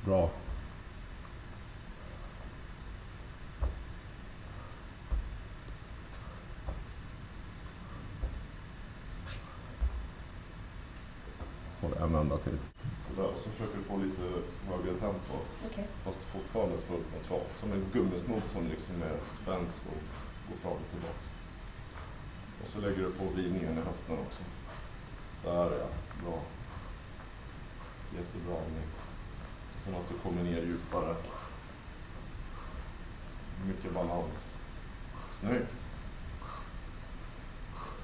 Bra. Så tar vi en vända till. Sådär, och så försöker du få lite högre tempo. Okej. Fast fortfarande full kontroll. Som en gummisnodd som liksom är spänns och går fram och tillbaka. Och så lägger du på vridningen i höften också. Där ja, bra. Jättebra övning. Sen att du kommer ner djupare. Mycket balans. Snyggt.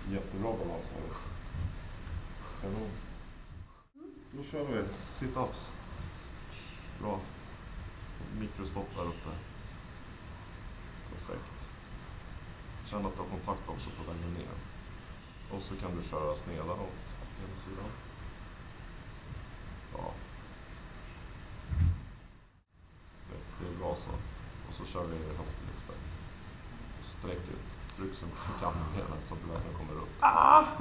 Jättebra balans har du. Kanon. Då kör vi sit-ups. Bra. Mikrostopp där uppe. Perfekt. Känn att du har kontakt också på vägen ner. Och så kan du köra sneda åt ena sidan. Ja. Snyggt, det är bra så. Och så kör vi höftlyften. Och sträck ut. Tryck så mycket du kan med benen så att du verkligen kommer upp.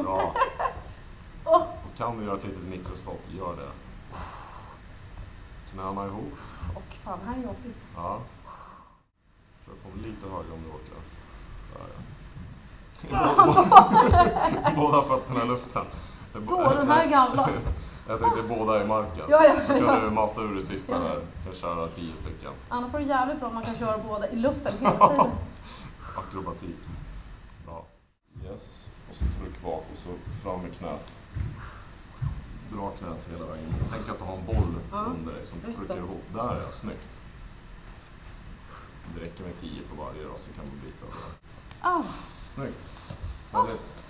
Bra. Och kan du göra ett litet mikrostopp, gör det. Knäna ihop. Och fan, här är jobbigt. Ja. Kör på lite högre om du orkar. Där ja. Båda fötterna i luften. Så, de här gamla. Jag tänkte båda i marken. Ja. Så kan du mata ur det sista där. Du kan köra 10 stycken. Annars får det jävligt bra om man kan köra båda i luften hela tiden. Akrobatik. Bra. Yes. Och så tryck bak och så fram med knät. Dra knät hela vägen. Tänk att du har en boll under dig som trycker ihop. Där är snyggt. Det räcker med 10 på varje då så kan du byta över. Ah. Snyggt. Väldigt.